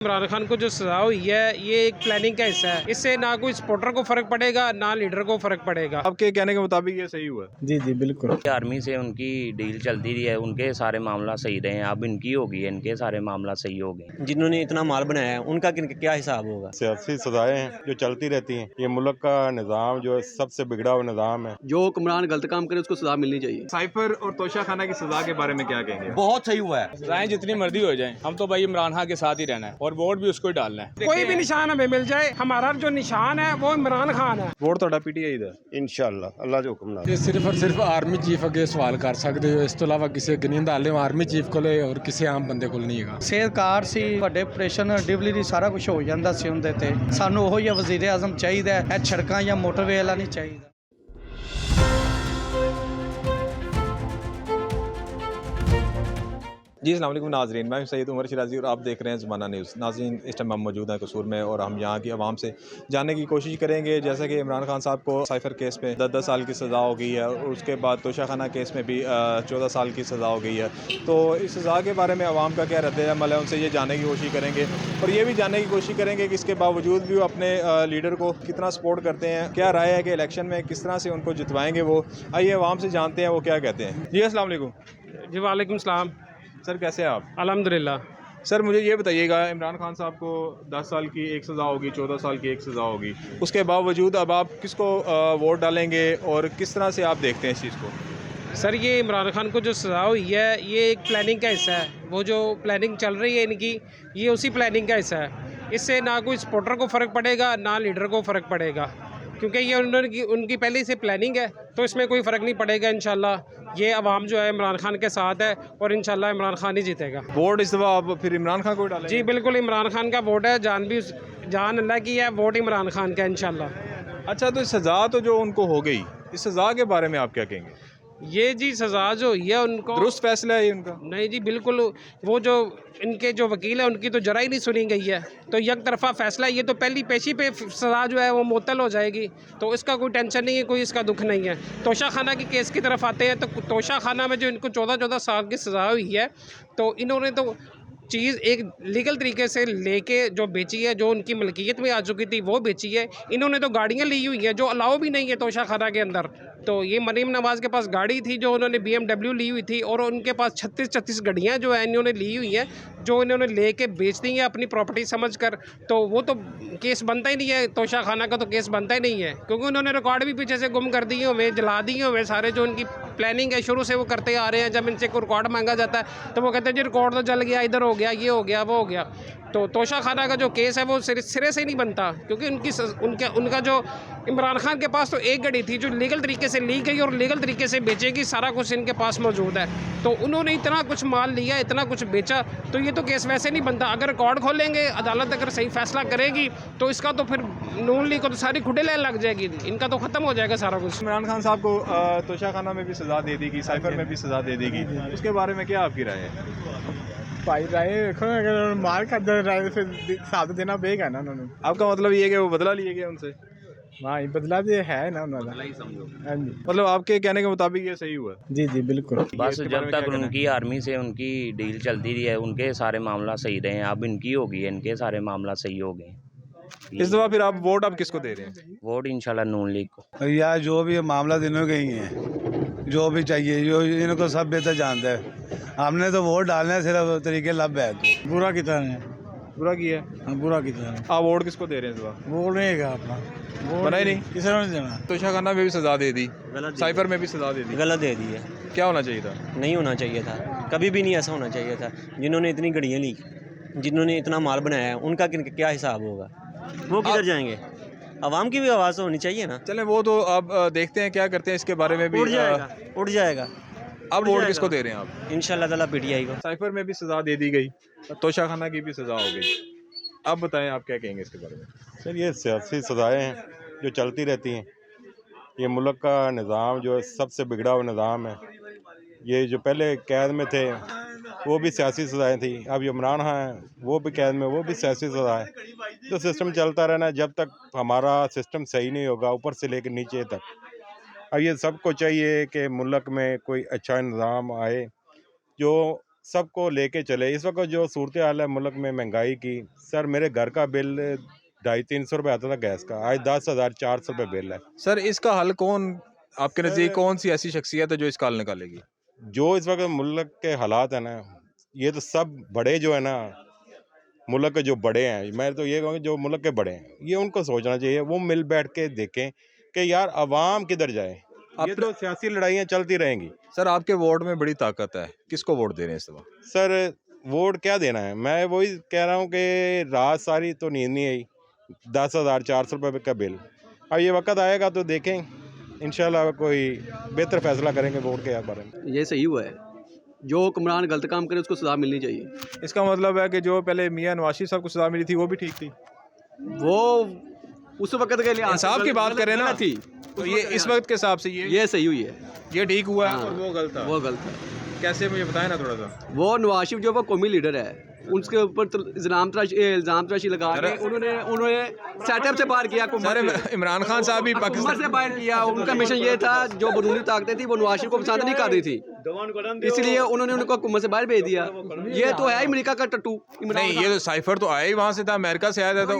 इमरान खान को जो सजा हुई है ये एक प्लानिंग का हिस्सा है। इससे ना कोई सपोर्टर को फर्क पड़ेगा ना लीडर को फर्क पड़ेगा। आपके कहने के मुताबिक ये सही हुआ? जी जी बिल्कुल। आर्मी से उनकी डील चलती रही है, उनके सारे मामला सही रहे हैं। अब इनकी होगी, इनके सारे मामला सही हो गए। जिन्होंने इतना माल बनाया है उनका क्या हिसाब होगा? सियासी सजाएं हैं जो चलती रहती हैं। ये मुल्क का निज़ाम जो है सबसे बिगड़ा हुआ निज़ाम है। जो हुक्मरान गलत काम करे उसको सजा मिलनी चाहिए। साइफर और तोशा खाना की सजा के बारे में क्या कहेंगे? बहुत सही हुआ है। सजाएं जितनी मर्जी हो जाएं, हम तो भाई इमरान खान के साथ ही रहना है और वोट भी उसको ही डालना है। कोई भी निशान हमें मिल जाए, हमारा जो निशान है वो इमरान खान है। वोट ਤੁਹਾਡਾ ਪੀਟੀਆਈ ਦਾ इंशाअल्लाह अल्लाह के हुक्म नाल। सिर्फ और सिर्फ आर्मी चीफ अगे सवाल कर सकते हो, इस तो इलावा किसी अगे नहीं हाले आर्मी चीफ को और किसी आम बंदे को नहीं है। ਸਿਹਤਕਾਰ ਸੀ, ਵੱਡੇ ਆਪਰੇਸ਼ਨ ਡਿਵਲਰੀ ਸਾਰਾ ਕੁਝ ਹੋ ਜਾਂਦਾ ਸੀ ਉਹਦੇ ਤੇ। ਸਾਨੂੰ ਉਹੋ ਜਿਹਾ ਵਜ਼ੀਰ ਆਜ਼ਮ ਚਾਹੀਦਾ ਹੈ, ਇਹ ਸੜਕਾਂ ਜਾਂ ਮੋਟਰਵੇ ਵਾਲਾ ਨਹੀਂ ਚਾਹੀਦਾ। जी अस्सलाम वालेकुम नाज़रीन, मैं सैयद उमर शिराजी और आप देख रहे हैं ज़माना न्यूज़। नाज़रीन, इस टाइम हम मौजूद हैं कसूर में और हम यहाँ की आवाम से जानने की कोशिश करेंगे। जैसा कि इमरान खान साहब को साइफर केस में 10-10 साल की सज़ा हो गई है और उसके बाद तोशाखाना केस में भी 14 साल की सज़ा हो गई है। तो इस सज़ा के बारे में आवाम का क्या रद्द-ए-अमल है, उनसे ये जानने की कोशिश करेंगे और ये भी जानने की कोशिश करेंगे कि इसके बावजूद भी वो अपने लीडर को कितना सपोर्ट करते हैं। क्या राय है कि इलेक्शन में किस तरह से उनको जितवाएँगे वो। आइए आवाम से जानते हैं वो क्या कहते हैं। जी अस्सलाम वालेकुम। जी वालेकुम सलाम। सर कैसे हैं आप? अल्हम्दुलिल्लाह। सर मुझे ये बताइएगा, इमरान खान साहब को 10 साल की एक सज़ा होगी, 14 साल की एक सज़ा होगी, उसके बावजूद अब आप किसको वोट डालेंगे और किस तरह से आप देखते हैं इस चीज़ को? सर ये इमरान खान को जो सजा हुई है ये एक प्लानिंग का हिस्सा है। वो जो प्लानिंग चल रही है इनकी, ये उसी प्लानिंग का हिस्सा है। इससे ना कोई सपोर्टर को फ़र्क पड़ेगा ना लीडर को फ़र्क पड़ेगा, क्योंकि ये उनकी पहले से प्लानिंग है। तो इसमें कोई फ़र्क नहीं पड़ेगा। इंशाल्लाह ये अवाम जो है इमरान खान के साथ है और इंशाल्लाह इमरान खान ही जीतेगा। वोट इस दफ़ा आप फिर इमरान खान को डालेंगे? जी बिल्कुल, इमरान खान का वोट है, जान अल्लाह की है, वोट इमरान खान का इंशाल्लाह। अच्छा, तो सज़ा तो जो उनको हो गई, इस सज़ा के बारे में आप क्या कहेंगे? ये जी सज़ा जो हुई है उनको दुरुस्त फैसला है ये उनका? नहीं जी बिल्कुल, वो जो इनके जो वकील है उनकी तो जरा ही नहीं सुनी गई है। तो एक तरफा फैसला, ये तो पहली पेशी पे सज़ा जो है वो मुअत्तल हो जाएगी। तो इसका कोई टेंशन नहीं है, कोई इसका दुख नहीं है। तोशा खाना की केस की तरफ आते हैं तो तोशा खाना में जो इनको 14-14 साल की सज़ा हुई है, तो इन्होंने तो चीज़ एक लीगल तरीके से लेके जो बेची है, जो उनकी मलकियत में आ चुकी थी वो बेची है। इन्होंने तो गाड़ियाँ ली हुई हैं जो अलाउ भी नहीं है तोशा खाना के अंदर। तो ये मरीम नवाज़ के पास गाड़ी थी जो उन्होंने BMW ली हुई थी और उनके पास 36 गाड़ियाँ जो है इन्होंने ली हुई हैं, जो इन्होंने लेके बेच दी हैं अपनी प्रॉपर्टी समझकर। तो वो तो केस बनता ही नहीं है, तोशा खाना का तो केस बनता ही नहीं है, क्योंकि उन्होंने रिकॉर्ड भी पीछे से गुम कर दिए हुए, जला दिए हुए सारे। जो उनकी प्लानिंग है शुरू से वो करते आ रहे हैं। जब इनसे कोई रिकॉर्ड मांगा जाता है तो वो कहते हैं जी रिकॉर्ड तो जल गया, इधर हो गया, ये हो गया, वो हो गया। तो तोशा खाना का जो केस है वो सिरे से नहीं बनता, क्योंकि उनका जो इमरान खान के पास तो एक गाड़ी थी जो लीगल तरीके से ली गई और लीगल तरीके से बेचेगी, सारा कुछ इनके पास मौजूद है। तो उन्होंने इतना कुछ माल लिया, इतना कुछ बेचा, तो ये तो केस वैसे नहीं बनता। अगर रिकॉर्ड खोलेंगे, अदालत अगर सही फैसला करेगी तो इसका तो फिर नून लीग को तो सारी खुडे लेने लग जाएगी, इनका तो ख़त्म हो जाएगा सारा कुछ। इमरान खान साहब को तोशा खाना में भी सज़ा दे देगी, साइफर में भी सज़ा दे देगी, उसके बारे में क्या आपकी राय है? भाई राय देखो, अगर मार कर दे राय फिर साथ देना बेग है ना उन्होंने। आपका मतलब ये है कि वो बदला लिए गए उनसे? हाँ बदला तो है ना उन्होंने। हाँ जी, मतलब आपके कहने के मुताबिक ये सही हुआ? जी जी बिल्कुल। बस जब तक उनकी आर्मी से उनकी डील चलती रही है, उनके सारे मामला सही रहे हैं। अब इनकी होगी, इनके सारे मामला सही हो गए। इस दफ़ा फिर आप वोट किसको दे रहे हैं? वोट इंशाल्लाह नून लीग को। यार जो भी मामला दिनों के ही है, जो भी चाहिए, जो इनको सब बेहतर जानता है। हमने तो वोट डालना है, सिर्फ तरीके लब है। तो बुरा कितना है, बुरा किया? हाँ बुरा कितना है। आप वोट किसको दे रहे हैं इस बार? वोट नहीं है अपना, बना ही नहीं, किसी ने देना। तोशा खाना में भी सज़ा दे दी, साइफर में भी सज़ा दे दी, गलत दे दी है। क्या होना चाहिए था? नहीं होना चाहिए था, कभी भी नहीं ऐसा होना चाहिए था। जिन्होंने इतनी गाड़ियाँ ली, जिन्होंने इतना माल बनाया है, उनका क्या हिसाब होगा? वो किधर जाएंगे? आवाम की भी आवाज़ होनी चाहिए ना। चलें, वो तो आप देखते हैं क्या करते हैं इसके बारे में भी। उड़ जाएगा। अब वोट किसको दे रहे हैं आप? इंशाल्लाह ताला PTI को। साइफर में भी सज़ा दे दी गई, तोशा खाना की भी सज़ा हो गई। अब बताएं आप क्या कहेंगे इसके बारे में? सर ये सियासी सजाएं हैं जो चलती रहती हैं। ये मुल्क का निज़ाम जो है सबसे बिगड़ा हुआ निज़ाम है। ये जो पहले कैद में थे वो भी सियासी सजाएं थी, अब इमरान खान हैं वो भी कैद में, वो भी सियासी सजा है। तो सिस्टम चलता रहना जब तक हमारा सिस्टम सही नहीं होगा, ऊपर से लेकर नीचे तक। अब ये सबको चाहिए कि मुल्क में कोई अच्छा निज़ाम आए जो सबको लेके चले। इस वक्त जो सूरत हाल है मुल्क में महंगाई की, सर मेरे घर का बिल 250-300 रुपये आता था गैस का, आज 10,400 रुपये बिल है। सर इसका हल कौन आपके नज़दीक कौन सी ऐसी शख्सियत है जो इसका हल निकालेगी? जो इस वक्त मुल्क के हालात हैं ना, ये तो सब बड़े जो है ना, मुल्क के जो बड़े हैं, मैं तो ये कहूँगा जो मुल्क के बड़े हैं, ये उनको सोचना चाहिए, वो मिल बैठ के देखें कि यार अवाम किधर जाए। ये तो सियासी लड़ाइयाँ चलती रहेंगी। सर आपके वार्ड में बड़ी ताकत है, किसको वोट दे रहे हैं इस दफा? सर वोट क्या देना है, मैं वही कह रहा हूँ कि रात सारी तो नींद नहीं आई, 10,400 रुपये का बिल। अब ये वक्त आएगा तो देखें, इंशाल्लाह कोई बेहतर फैसला करेंगे वोट के बारे में। ये सही हुआ है, जो हुक्मरान गलत काम करे उसको सज़ा मिलनी चाहिए। इसका मतलब है कि जो पहले मियां नवाज शरीफ साहब को सजा मिली थी वो भी ठीक थी? वो उस वक्त के लिए इंसाफ की बात करें ना थी, तो ये इस वक्त के हिसाब से ये सही हुई है, ये ठीक हुआ है हाँ, और वो गलत था। वो गलत है। कैसे मुझे बताएं ना थोड़ा सा। वो नवाज शरीफ जो वो कौमी लीडर है, उसके ऊपर इल्ज़ाम तराशी लगा के उन्होंने सेटअप से बाहर किया। सर इमरान खान साहब भी पाकिस्तान से बाहर किया। उनका मिशन ये था, जो बरूनी ताकतें थी वो नवाज शरीफ को पसंद नहीं कर रही थी, इसलिए उन्होंने उनको हुकूमत से बाहर भेज दिया। ये तो है अमेरिका का टट्टू। नहीं, ये तो साइफर तो आया ही वहाँ से था, अमेरिका से आया था, तो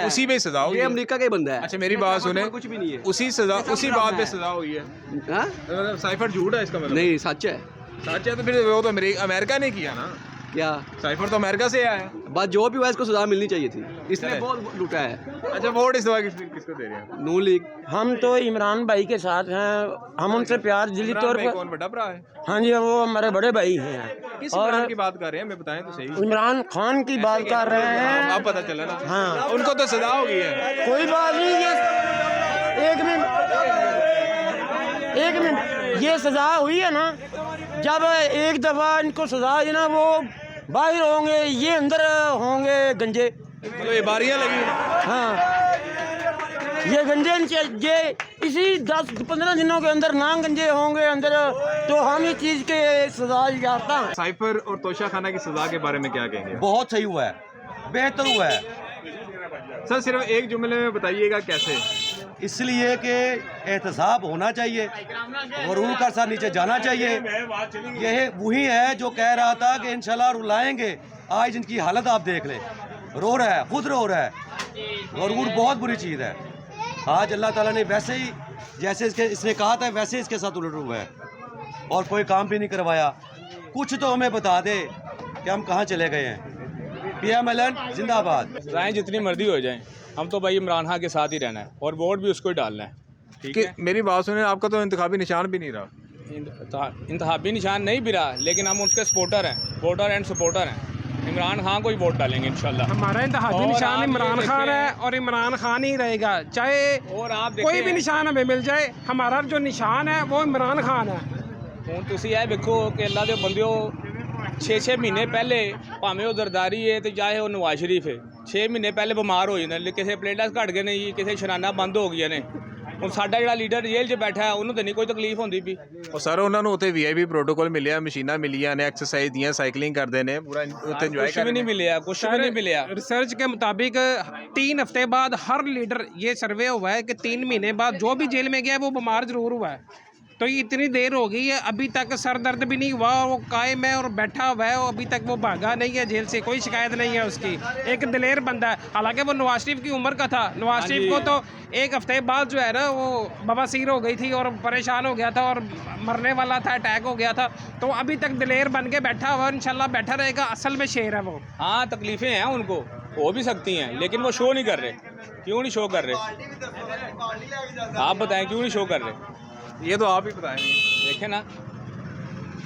उसी पे सजा हुई है। अमेरिका का ही बंदा है। अच्छा मेरी बात सुने, कुछ भी नहीं है, उसी बात पे सजा हुई है। मतलब साइफर झूठ है इसका मतलब? नहीं, सच है। सच है तो फिर वो तो अमेरिका ने किया ना। क्या साइफर तो अमेरिका से आया है। बात जो भी हुआ इसको सजा मिलनी चाहिए थी, इसने बहुत लूटा है। अच्छा वोट इस बार किसको दे रहे हैं? नून लीग। हम तो इमरान भाई के साथ हैं, हम उनसे प्यार दिली तौर पर। कौन बड़ा भरा है? हाँ जी, वो हमारे बड़े भाई हैं। किस इमरान की बात कर रहे हैं, मैं बताएं तो सही। इमरान खान की बात कर रहे हैं। आप पता चला ना। हाँ, उनको तो सजा हो गई है। कोई बात नहीं, ये एक मिनट ये सजा हुई है ना, जब एक दफ़ा इनको सजा है ना, वो बाहर होंगे, ये अंदर होंगे गंजे। तो ये बारियां लगी। हाँ, ये गंजे ये इसी 10-15 दिनों के अंदर ना गंजे होंगे अंदर, तो हम इस चीज़ के सजा याफ्ता हैं। साइफर और तोशा खाना की सजा के बारे में क्या कहेंगे? बहुत सही हुआ है, बेहतर हुआ है। सर सिर्फ एक जुमले में बताइएगा कैसे? इसलिए कि एहतसाब होना चाहिए, गरूर का साथ नीचे जाना चाहिए। यह वही है जो कह रहा था कि इंशाल्लाह रुलाएंगे। आज इनकी हालत आप देख लें, रो रहा है, खुद रो रहा है। गरूर बहुत बुरी चीज़ है। आज अल्लाह ताला ने वैसे ही जैसे इसने कहा था वैसे इसके साथ उलट हुआ है, और कोई काम भी नहीं करवाया। कुछ तो हमें बता दे कि हम कहाँ चले गए हैं। PMLN जिंदाबाद। राय जितनी मर्जी हो जाए, हम तो भाई इमरान खान के साथ ही रहना है और वोट भी उसको ही डालना है। ठीक है, मेरी बात सुने, आपका तो इंतखाबी निशान भी नहीं रहा। इंतखाबी निशान नहीं भी रहा, लेकिन हम उसके सपोर्टर हैं, वोटर एंड सपोर्टर हैं। इमरान खान को ही वोट डालेंगे इंशाल्लाह। हमारा इंतखाबी निशान इमरान खान है और इमरान खान ही रहेगा, चाहे और आप कोई भी निशान हमें मिल जाए। हमारा जो निशान है वो इमरान खान है। ਹੁਣ ਤੁਸੀਂ ਇਹ ਵੇਖੋ ਕਿ ਅੱਲਾ ਦੇ ਬੰਦਿਓ 6-6 ਮਹੀਨੇ ਪਹਿਲੇ ਭਾਵੇਂ ਉਹ ਜ਼ਰਦਾਰੀ ਹੈ ਤੇ ਚਾਹੇ ਉਹ ਨਵਾਜ਼ ਸ਼ਰੀਫ ਹੈ, 6 ਮਹੀਨੇ ਪਹਿਲੇ ਬਿਮਾਰ ਹੋ ਜਾਂਦੇ ਨੇ, ਕਿਸੇ ਪਲੇਟਾਂ ਘਟ ਗਏ ਨੇ ਜੀ, ਕਿਸੇ ਸ਼ਰਾਨਾਂ ਬੰਦ ਹੋ ਗਈਆਂ ਨੇ। ਹੁਣ ਸਾਡਾ ਜਿਹੜਾ ਲੀਡਰ ਜੇਲ੍ਹ 'ਚ ਬੈਠਾ ਹੈ ਉਹਨੂੰ ਤਾਂ ਨਹੀਂ ਕੋਈ ਤਕਲੀਫ ਹੁੰਦੀ ਪਈ। ਉਹ ਸਰ ਉਹਨਾਂ ਨੂੰ ਉੱਥੇ VIP ਪ੍ਰੋਟੋਕੋਲ ਮਿਲਿਆ, ਮਸ਼ੀਨਾਂ ਮਿਲੀਆਂ ਨੇ, ਐਕਸਰਸਾਈਜ਼ ਦੀਆਂ, ਸਾਈਕਲਿੰਗ ਕਰਦੇ ਨੇ, ਪੂਰਾ ਉੱਥੇ ਇੰਜੋਏ कुछ भी नहीं मिला, कुछ भी नहीं मिला। रिसर्च के मुताबिक 3 हफ्ते बाद हर लीडर, ये सर्वे हुआ है कि 3 महीने बाद जो भी जेल में गया है वो बीमार जरूर हुआ है। तो ये इतनी देर हो गई है, अभी तक सर दर्द भी नहीं हुआ, वो कायम है और बैठा हुआ है, अभी तक वो भागा नहीं है जेल से, कोई शिकायत नहीं है उसकी। एक दिलेर बंदा है, हालांकि वो नवाज शरीफ की उम्र का था। नवाज शरीफ को तो 1 हफ्ते बाद जो है ना वो बवासीर हो गई थी और परेशान हो गया था और मरने वाला था, अटैक हो गया था। तो अभी तक दिलेर बन के बैठा हुआ, इंशाल्लाह बैठा रहेगा। असल में शेर है वो। हाँ, तकलीफ़ें हैं उनको, हो भी सकती हैं, लेकिन वो शो नहीं कर रहे। क्यों नहीं शो कर रहे? आप बताएं क्यों नहीं शो कर रहे? ये तो आप ही बताएं। देखें ना,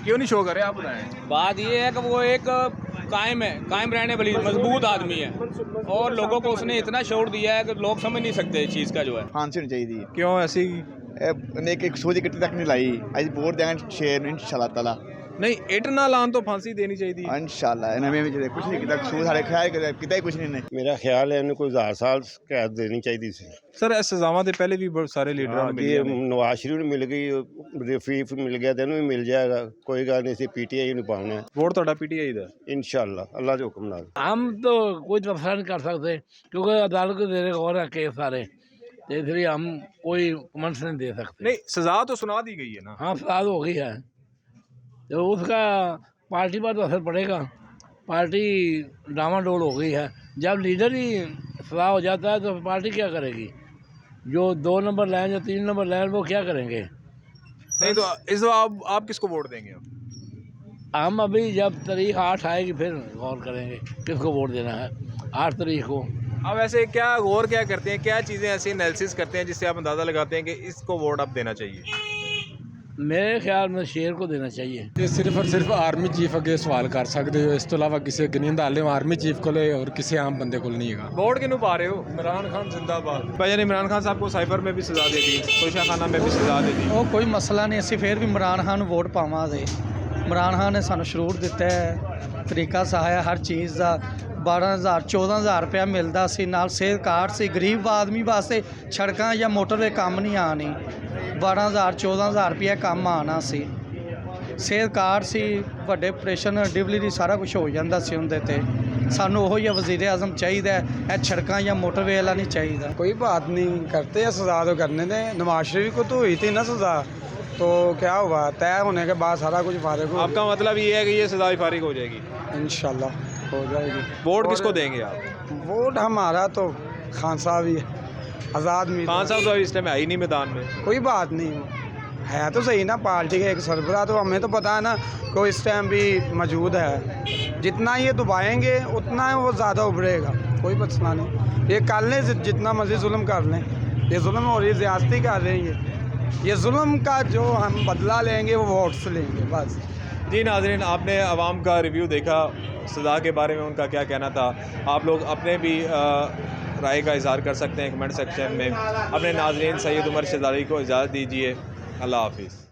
क्यों नहीं शो कर रहे, आप बताएं। बात ये है कि वो एक कायम है, कायम रहने वाली मजबूत आदमी है, और लोगों को उसने इतना शोर दिया है कि लोग समझ नहीं सकते इस चीज़ का जो है। फांसी होनी चाहिए। क्यों ऐसी? एक सूझ कितने तक नहीं लाई, आज वोट देंगे शेर इंशाल्लाह ताला। नहीं, इट ना लान तो फांसी देनी चाहिए थी इंशाल्लाह। इन्हें कुछ नहीं किया, सूझ सारे ख्याल किया कुछ नहीं। मेरा ख्याल है इन्हें कोई 1000 साल कैद देनी चाहिए सी। सर इस सजावां दे पहले भी बहुत सारे लीडरां जी, नवाज शरीफ ਨੂੰ ਮਿਲ ਗਈ, ਰਫੀਕ ਮਿਲ ਗਿਆ, ਤੈਨੂੰ ਵੀ ਮਿਲ ਜਾਏਗਾ, ਕੋਈ ਗੱਲ ਨਹੀਂ। ਅਸੀਂ PTI ਨੂੰ ਪਾਉਣਾ ਹੈ वोट ਤੁਹਾਡਾ PTI ਦਾ इंशाल्लाह, अल्लाह के हुक्म नाल। हम तो कोई फैसला नहीं कर सकते क्योंकि अदालत के देने और है केस सारे, तो इसलिए हम कोई कमेंट्स नहीं दे सकते। नहीं, सजा तो सुना दी गई है ना। हाँ, सजा हो गई है, तो उसका पार्टी पर तो असर पड़ेगा। पार्टी डामाडोल हो गई है। जब लीडर ही सदा हो जाता है तो पार्टी क्या करेगी? जो 2 नंबर लाइन या 3 नंबर लाइन वो क्या करेंगे? नहीं तो इस आप किसको वोट देंगे? हम अभी जब तारीख 8 आएगी फिर गौर करेंगे किसको वोट देना है 8 तारीख को। अब ऐसे क्या गौर क्या करते हैं, क्या चीज़ें ऐसी एनालिसिस करते हैं जिससे आप अंदाज़ा लगाते हैं कि इसको वोट आप देना चाहिए? मेरे ख्याल में शेर को देना चाहिए। ये सिर्फ और सिर्फ आर्मी चीफ अगे सवाल कर सकते हो, इस तो इलावा किसी गनींद हाले आर्मी चीफ को और किसी आम बंदे को नहीं है। वोट किनू पा रहे हो? इमरान खान जिंदाबाद। भाई इमरान खान साहब को साइफर में भी सजा दे दी, तोशा खाना में भी सजा दे दी। ਉਹ ਕੋਈ ਮਸਲਾ ਨਹੀਂ, ਅਸੀਂ ਫਿਰ ਵੀ ਇਮਰਾਨ ਖਾਨ ਨੂੰ ਵੋਟ ਪਾਵਾਂਗੇ। ਇਮਰਾਨ ਖਾਨ ਨੇ ਸਾਨੂੰ ਸ਼ਰੂਰ ਦਿੱਤਾ ਹੈ, ਤਰੀਕਾ ਸਹਾਇਆ ਹਰ ਚੀਜ਼ ਦਾ। 12,000 14,000 ਰੁਪਇਆ ਮਿਲਦਾ ਸੀ, ਨਾਲ ਸਿਹਤ ਕਾਰਡ ਸੀ। ਗਰੀਬ ਆਦਮੀ ਵਾਸਤੇ ਸੜਕਾਂ ਜਾਂ ਮੋਟਰਵੇ ਕੰਮ ਨਹੀਂ ਆਣੀ। 12,000 14,000 ਰੁਪਇਆ ਕੰਮ ਆਣਾ ਸੀ। ਸਿਹਤ ਕਾਰਡ ਸੀ, ਵੱਡੇ ਆਪਰੇਸ਼ਨ ਡਿਲੀਵਰੀ ਸਾਰਾ ਕੁਝ ਹੋ ਜਾਂਦਾ ਸੀ ਉਹਦੇ ਤੇ। ਸਾਨੂੰ ਉਹੋ ਜਿਹਾ ਵਜ਼ੀਰ ਆਜ਼ਮ ਚਾਹੀਦਾ ਹੈ, ਇਹ ਸੜਕਾਂ ਜਾਂ ਮੋਟਰਵੇ ਵਾਲਾ नहीं चाहिए। कोई बात नहीं करते हैं, सजा तो करने दें। नवाज शरीफ को तो हुई थी ना सजा, तो क्या हुआ? तय होने के बाद सारा कुछ फारिग हो। आपका मतलब ये है कि ये सजा फारिग हो जाएगी? इंशाल्लाह हो जाएगी। वोट किसको देंगे आप? वोट हमारा तो खान साहब ही है, आज़ाद में। खान साहब तो अभी इस टाइम है ही नहीं मैदान में। कोई बात नहीं है तो सही ना, पार्टी का एक सरबराह, तो हमें तो पता है ना कि इस टाइम भी मौजूद है। जितना ये दबाएंगे उतना वो ज़्यादा उभरेगा, कोई मसला नहीं। ये कर लें जितना मर्जी जुल्म कर लें, ये जुल्म और ये ज़्यादती कर रहे हैं। ये जुल्म का जो हम बदला लेंगे वो वोट से लेंगे बस। जी नाज़रीन, आपने आवाम का रिव्यू देखा, सज़ा के बारे में उनका क्या कहना था। आप लोग अपने भी राय का इज़हार कर सकते हैं कमेंट सेक्शन में। अपने नाज़रीन सैयद उमर शहज़ादी को इजाज़त दीजिए। अल्लाह हाफिज़।